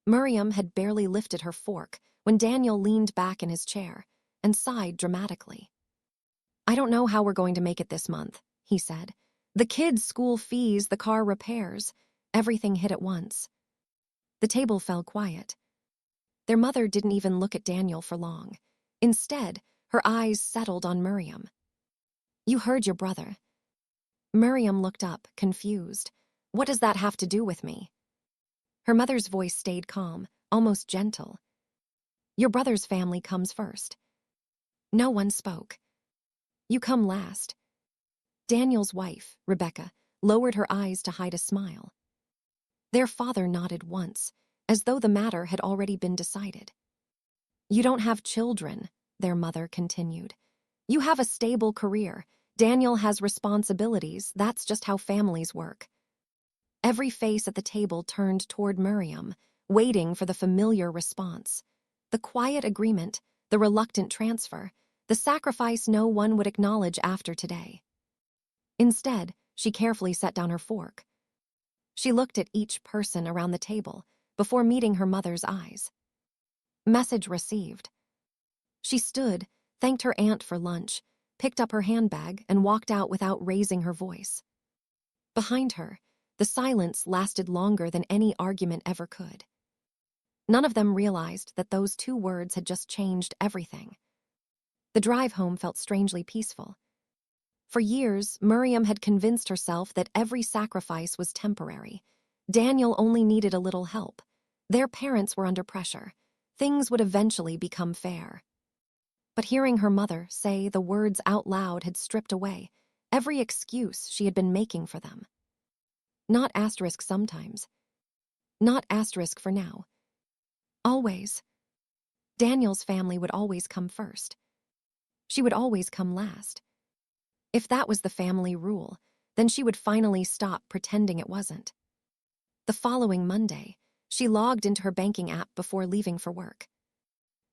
Mirriam had barely lifted her fork when Daniel leaned back in his chair and sighed dramatically. "I don't know how we're going to make it this month," he said. "The kids' school fees, the car repairs, everything hit at once." The table fell quiet. Their mother didn't even look at Daniel for long. Instead, her eyes settled on Mirriam. "You heard your brother." Mirriam looked up, confused. "What does that have to do with me?" Her mother's voice stayed calm, almost gentle. "Your brother's family comes first." No one spoke. "You come last." Daniel's wife, Rebecca, lowered her eyes to hide a smile. Their father nodded once, as though the matter had already been decided. "You don't have children," their mother continued. "You have a stable career. Daniel has responsibilities. That's just how families work." Every face at the table turned toward Mirriam, waiting for the familiar response. The quiet agreement, the reluctant transfer, the sacrifice no one would acknowledge after today. Instead, she carefully set down her fork. She looked at each person around the table before meeting her mother's eyes. Message received. She stood, thanked her aunt for lunch, picked up her handbag, and walked out without raising her voice. Behind her, the silence lasted longer than any argument ever could. None of them realized that those 2 words had just changed everything. The drive home felt strangely peaceful. For years, Mirriam had convinced herself that every sacrifice was temporary. Daniel only needed a little help. Their parents were under pressure. Things would eventually become fair. But hearing her mother say the words out loud had stripped away every excuse she had been making for them. Not asterisk sometimes. Not asterisk for now. Always. Daniel's family would always come first. She would always come last. If that was the family rule, then she would finally stop pretending it wasn't. The following Monday, she logged into her banking app before leaving for work.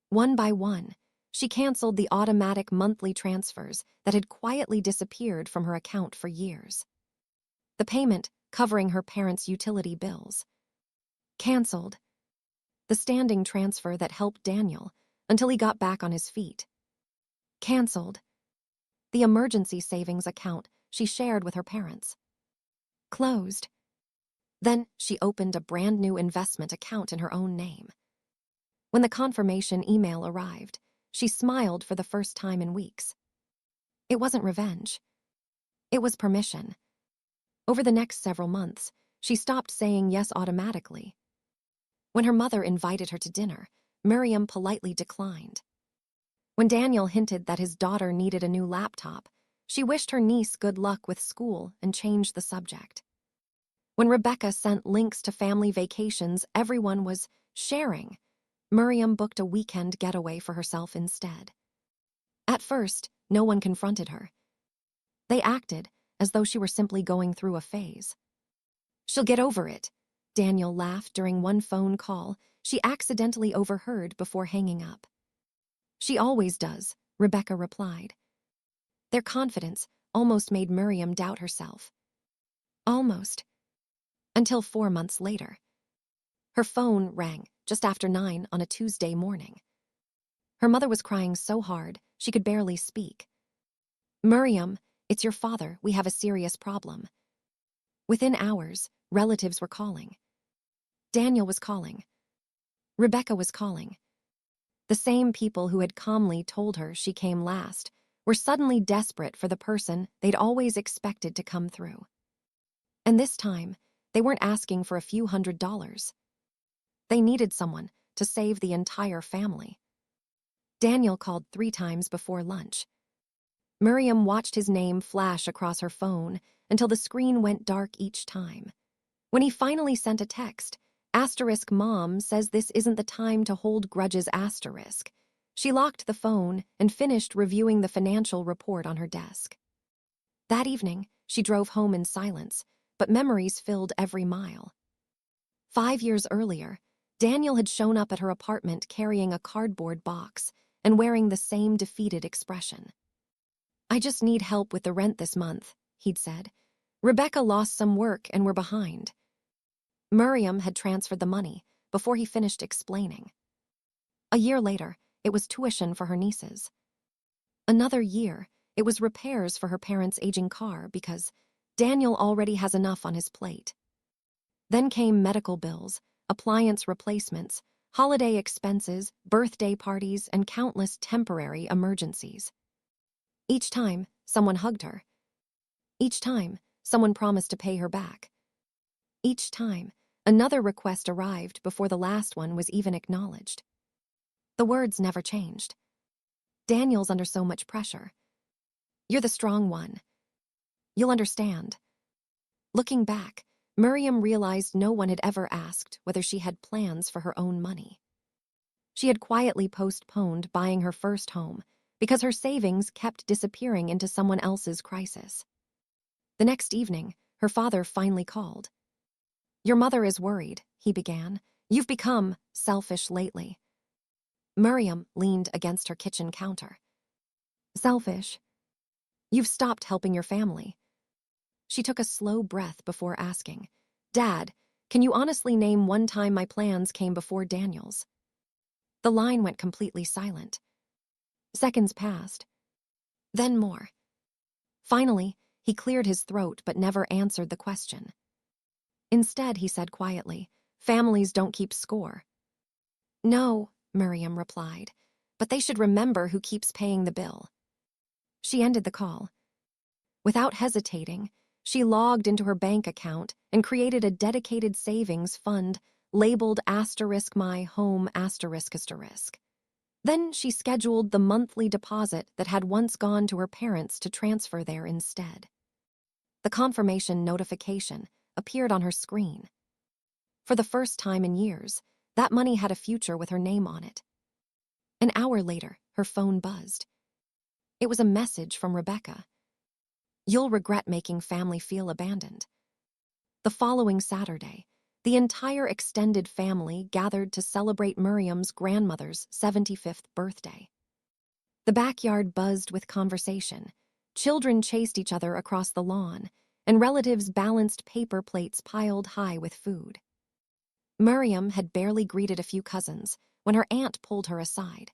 One by one, she canceled the automatic monthly transfers that had quietly disappeared from her account for years. The payment covering her parents' utility bills. Canceled. The standing transfer that helped Daniel until he got back on his feet. Canceled. The emergency savings account she shared with her parents. Closed. Then she opened a brand new investment account in her own name. When the confirmation email arrived, she smiled for the first time in weeks. It wasn't revenge. It was permission. Over the next several months, she stopped saying yes automatically. When her mother invited her to dinner, Mirriam politely declined. When Daniel hinted that his daughter needed a new laptop, she wished her niece good luck with school and changed the subject. When Rebecca sent links to family vacations everyone was sharing, Mirriam booked a weekend getaway for herself instead. At first, no one confronted her. They acted as though she were simply going through a phase. "She'll get over it," Daniel laughed during one phone call she accidentally overheard before hanging up. "She always does," Rebecca replied. Their confidence almost made Mirriam doubt herself. Almost. Until 4 months later. Her phone rang just after 9 on a Tuesday morning. Her mother was crying so hard she could barely speak. "Mirriam, it's your father. We have a serious problem." Within hours, relatives were calling. Daniel was calling. Rebecca was calling. The same people who had calmly told her she came last were suddenly desperate for the person they'd always expected to come through. And this time, they weren't asking for a few $100s. They needed someone to save the entire family. Daniel called 3 times before lunch. Mirriam watched his name flash across her phone until the screen went dark each time. When he finally sent a text, "Mom says this isn't the time to hold grudges." She locked the phone and finished reviewing the financial report on her desk. That evening, she drove home in silence, but memories filled every mile. 5 years earlier, Daniel had shown up at her apartment carrying a cardboard box and wearing the same defeated expression. "I just need help with the rent this month," he'd said. "Rebecca lost some work and we're behind." Mirriam had transferred the money, before he finished explaining. A year later, it was tuition for her nieces. Another year, it was repairs for her parents' aging car because Daniel already has enough on his plate. Then came medical bills, appliance replacements, holiday expenses, birthday parties, and countless temporary emergencies. Each time, someone hugged her. Each time, someone promised to pay her back. Each time, another request arrived before the last one was even acknowledged. The words never changed. Daniel's under so much pressure. You're the strong one. You'll understand. Looking back, Mirriam realized no one had ever asked whether she had plans for her own money. She had quietly postponed buying her first home because her savings kept disappearing into someone else's crisis. The next evening, her father finally called. Your mother is worried, he began. You've become selfish lately. Mirriam leaned against her kitchen counter. Selfish? You've stopped helping your family. She took a slow breath before asking, Dad, can you honestly name one time my plans came before Daniel's? The line went completely silent. Seconds passed. Then more. Finally, he cleared his throat but never answered the question. Instead, he said quietly, families don't keep score. No, Mirriam replied, but they should remember who keeps paying the bill. She ended the call. Without hesitating, she logged into her bank account and created a dedicated savings fund labeled *my home****. Then she scheduled the monthly deposit that had once gone to her parents to transfer there instead. The confirmation notification appeared on her screen. For the first time in years, that money had a future with her name on it. An hour later, her phone buzzed. It was a message from Rebecca. You'll regret making family feel abandoned. The following Saturday, the entire extended family gathered to celebrate Mirriam's grandmother's 75th birthday. The backyard buzzed with conversation. Children chased each other across the lawn, and relatives balanced paper plates piled high with food. Mirriam had barely greeted a few cousins when her aunt pulled her aside.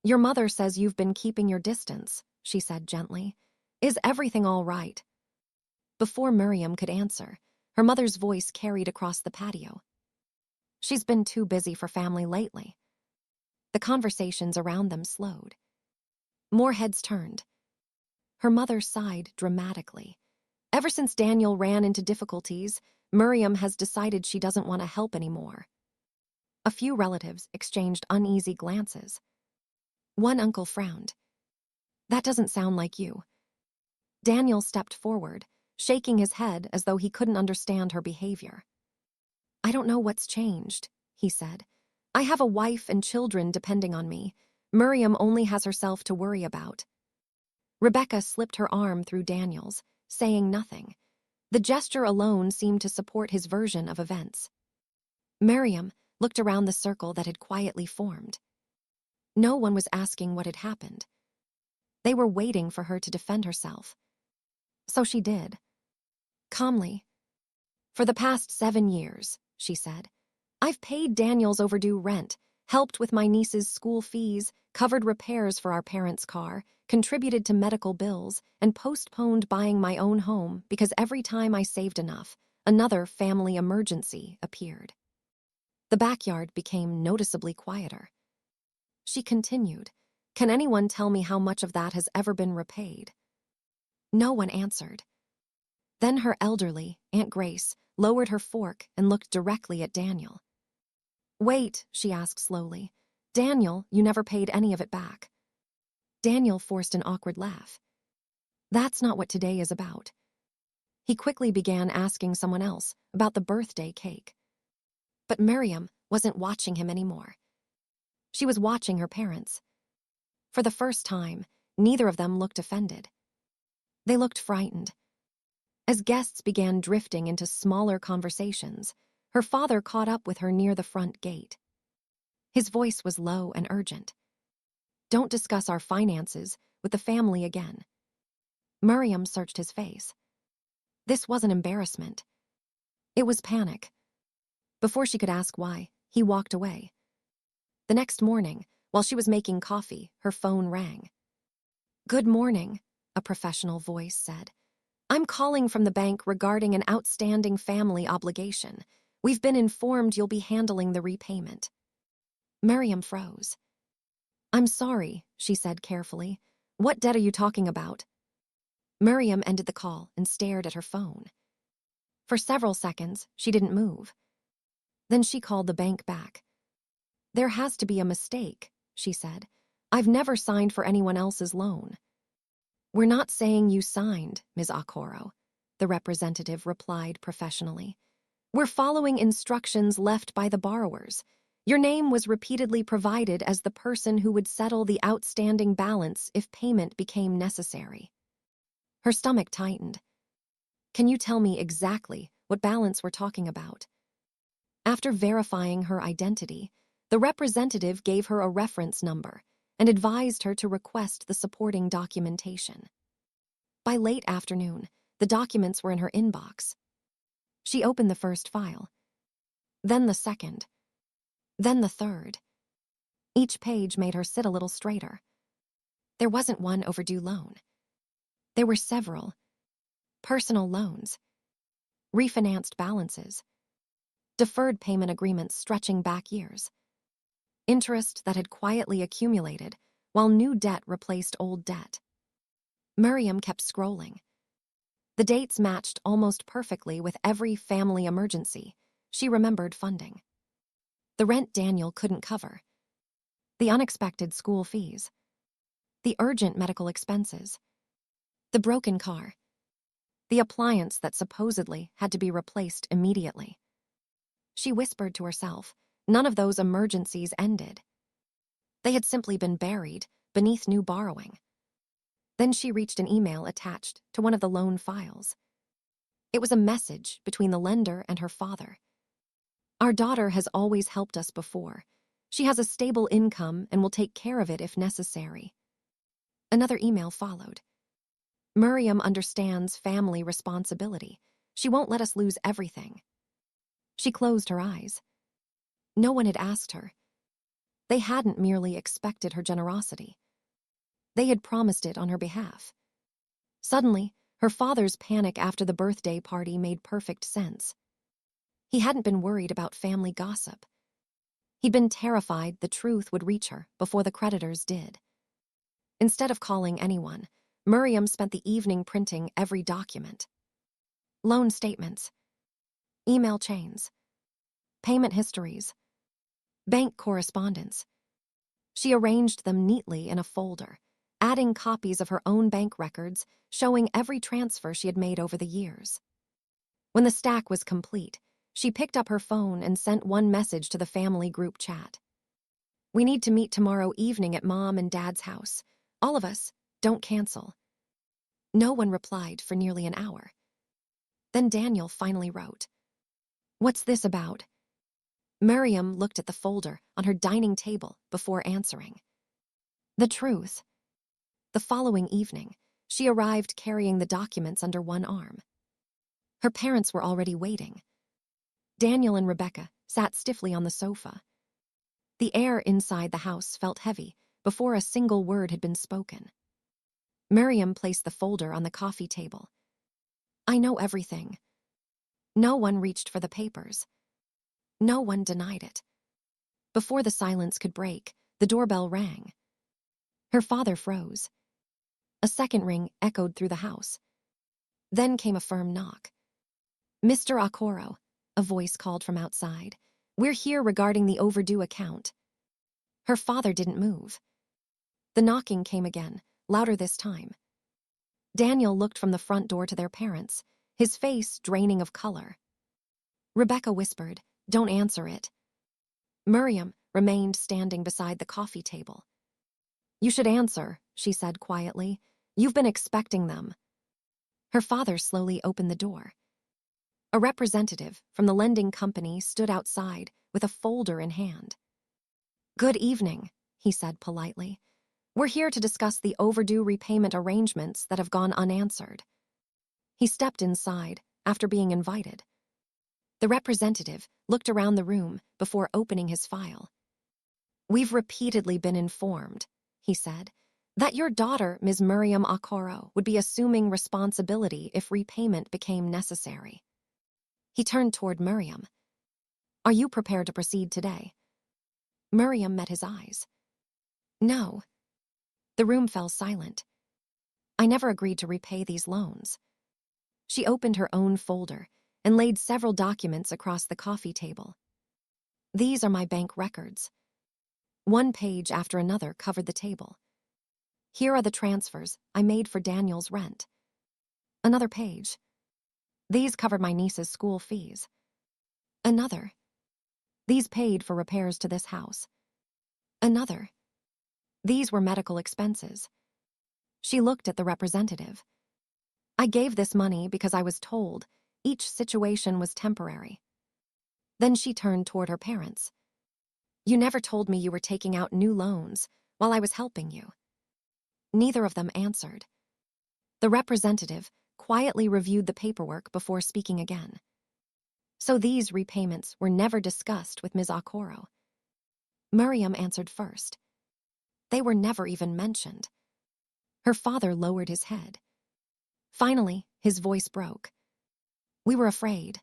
Your mother says you've been keeping your distance, she said gently. Is everything all right? Before Mirriam could answer, her mother's voice carried across the patio. She's been too busy for family lately. The conversations around them slowed. More heads turned. Her mother sighed dramatically. Ever since Daniel ran into difficulties, Mirriam has decided she doesn't want to help anymore. A few relatives exchanged uneasy glances. One uncle frowned. That doesn't sound like you. Daniel stepped forward, shaking his head as though he couldn't understand her behavior. I don't know what's changed, he said. I have a wife and children depending on me. Mirriam only has herself to worry about. Rebecca slipped her arm through Daniel's, saying nothing. The gesture alone seemed to support his version of events. Mirriam looked around the circle that had quietly formed. No one was asking what had happened. They were waiting for her to defend herself. So she did. Calmly. For the past 7 years, she said, I've paid Daniel's overdue rent, helped with my niece's school fees, covered repairs for our parents' car, contributed to medical bills, and postponed buying my own home because every time I saved enough, another family emergency appeared. The backyard became noticeably quieter. She continued, Can anyone tell me how much of that has ever been repaid? No one answered. Then her elderly, Aunt Grace, lowered her fork and looked directly at Daniel. Wait, she asked slowly. Daniel, you never paid any of it back. Daniel forced an awkward laugh. That's not what today is about. He quickly began asking someone else about the birthday cake. But Mirriam wasn't watching him anymore. She was watching her parents. For the first time, neither of them looked offended. They looked frightened. As guests began drifting into smaller conversations, her father caught up with her near the front gate. His voice was low and urgent. Don't discuss our finances with the family again. Mirriam searched his face. This wasn't embarrassment. It was panic. Before she could ask why, He walked away. The next morning, while she was making coffee, her phone rang. "Good morning," a professional voice said. "I'm calling from the bank regarding an outstanding family obligation. We've been informed you'll be handling the repayment." Mirriam froze. "I'm sorry," she said carefully. "What debt are you talking about?" Mirriam ended the call and stared at her phone. For several seconds, she didn't move. Then she called the bank back. "There has to be a mistake," she said. "I've never signed for anyone else's loan." "We're not saying you signed, Ms. Okoro," the representative replied professionally. "We're following instructions left by the borrowers. Your name was repeatedly provided as the person who would settle the outstanding balance if payment became necessary." Her stomach tightened. "Can you tell me exactly what balance we're talking about?" After verifying her identity, the representative gave her a reference number and advised her to request the supporting documentation. By late afternoon, the documents were in her inbox. She opened the first file, then the second, then the third. Each page made her sit a little straighter. There wasn't one overdue loan. There were several. Personal loans, refinanced balances, deferred payment agreements stretching back years, interest that had quietly accumulated while new debt replaced old debt. Mirriam kept scrolling. The dates matched almost perfectly with every family emergency she remembered funding. The rent Daniel couldn't cover, the unexpected school fees, the urgent medical expenses, the broken car, the appliance that supposedly had to be replaced immediately. She whispered to herself, none of those emergencies ended. They had simply been buried beneath new borrowing. Then she reached an email attached to one of the loan files. It was a message between the lender and her father. "Our daughter has always helped us before. She has a stable income and will take care of it if necessary." Another email followed. "Mirriam understands family responsibility. She won't let us lose everything." She closed her eyes. No one had asked her. They hadn't merely expected her generosity. They had promised it on her behalf. Suddenly, her father's panic after the birthday party made perfect sense. He hadn't been worried about family gossip. He'd been terrified the truth would reach her before the creditors did. Instead of calling anyone, Mirriam spent the evening printing every document. Loan statements, email chains, payment histories, bank correspondence. She arranged them neatly in a folder, adding copies of her own bank records showing every transfer she had made over the years. When the stack was complete, she picked up her phone and sent one message to the family group chat. "We need to meet tomorrow evening at Mom and Dad's house. All of us, don't cancel." No one replied for nearly an hour. Then Daniel finally wrote, "What's this about?" Mirriam looked at the folder on her dining table before answering. The truth. The following evening, she arrived carrying the documents under one arm. Her parents were already waiting. Daniel and Rebecca sat stiffly on the sofa. The air inside the house felt heavy before a single word had been spoken. Mirriam placed the folder on the coffee table. "I know everything." No one reached for the papers. No one denied it. Before the silence could break, the doorbell rang. Her father froze. A second ring echoed through the house. Then came a firm knock. "Mr. Okoro," a voice called from outside. "We're here regarding the overdue account." Her father didn't move. The knocking came again, louder this time. Daniel looked from the front door to their parents, his face draining of color. Rebecca whispered, "Don't answer it." Mirriam remained standing beside the coffee table. "You should answer," she said quietly. "You've been expecting them." Her father slowly opened the door. A representative from the lending company stood outside with a folder in hand. "Good evening," he said politely. "We're here to discuss the overdue repayment arrangements that have gone unanswered." He stepped inside after being invited. The representative looked around the room before opening his file. "We've repeatedly been informed," he said, "that your daughter, Ms. Mirriam Okoro, would be assuming responsibility if repayment became necessary." He turned toward Mirriam. "Are you prepared to proceed today?" Mirriam met his eyes. "No." The room fell silent. "I never agreed to repay these loans." She opened her own folder and laid several documents across the coffee table. "These are my bank records." One page after another covered the table. "Here are the transfers I made for Daniel's rent." Another page. "These covered my niece's school fees." Another. "These paid for repairs to this house." Another. "These were medical expenses." She looked at the representative. "I gave this money because I was told each situation was temporary." Then she turned toward her parents. "You never told me you were taking out new loans while I was helping you." Neither of them answered. The representative quietly reviewed the paperwork before speaking again. "So these repayments were never discussed with Ms. Okoro?" Mirriam answered first. "They were never even mentioned." Her father lowered his head. Finally, his voice broke. "We were afraid."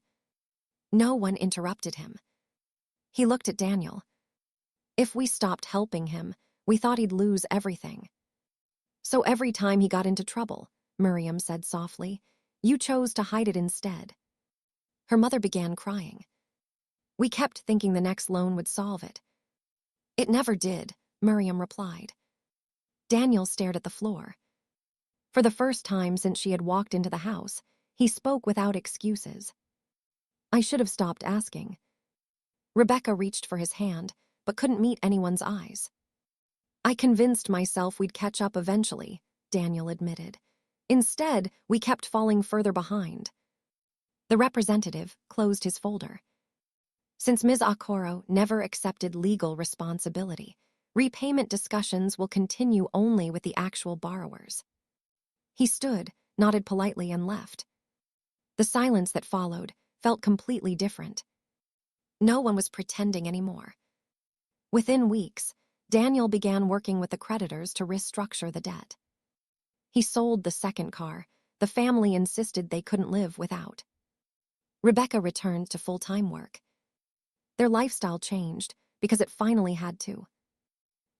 No one interrupted him. He looked at Daniel. "If we stopped helping him, we thought he'd lose everything." "So every time he got into trouble," Mirriam said softly, "you chose to hide it instead." Her mother began crying. "We kept thinking the next loan would solve it." "It never did," Mirriam replied. Daniel stared at the floor. For the first time since she had walked into the house, he spoke without excuses. "I should have stopped asking." Rebecca reached for his hand, but couldn't meet anyone's eyes. "I convinced myself we'd catch up eventually," Daniel admitted. "Instead, we kept falling further behind." The representative closed his folder. "Since Ms. Okoro never accepted legal responsibility, repayment discussions will continue only with the actual borrowers." He stood, nodded politely, and left. The silence that followed felt completely different. No one was pretending anymore. Within weeks, Daniel began working with the creditors to restructure the debt. He sold the second car the family insisted they couldn't live without. Rebecca returned to full-time work. Their lifestyle changed because it finally had to.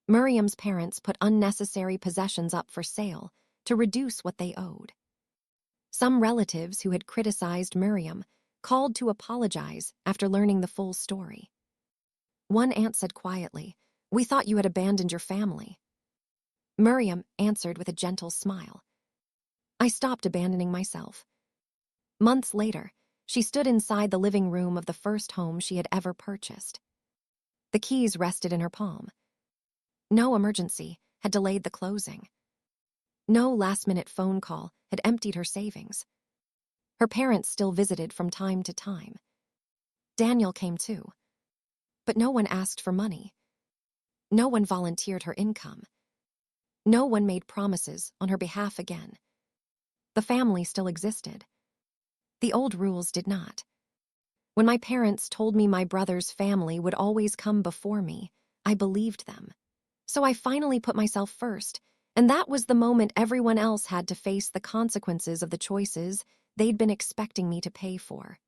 Mirriam's parents put unnecessary possessions up for sale to reduce what they owed. Some relatives who had criticized Mirriam called to apologize after learning the full story. One aunt said quietly, "We thought you had abandoned your family." Mirriam answered with a gentle smile, "I stopped abandoning myself." Months later, she stood inside the living room of the first home she had ever purchased. The keys rested in her palm. No emergency had delayed the closing. No last-minute phone call had emptied her savings. Her parents still visited from time to time. Daniel came too. But no one asked for money. No one volunteered her income. No one made promises on her behalf again. The family still existed. The old rules did not. When my parents told me my brother's family would always come before me, I believed them. So I finally put myself first, and that was the moment everyone else had to face the consequences of the choices they'd been expecting me to pay for.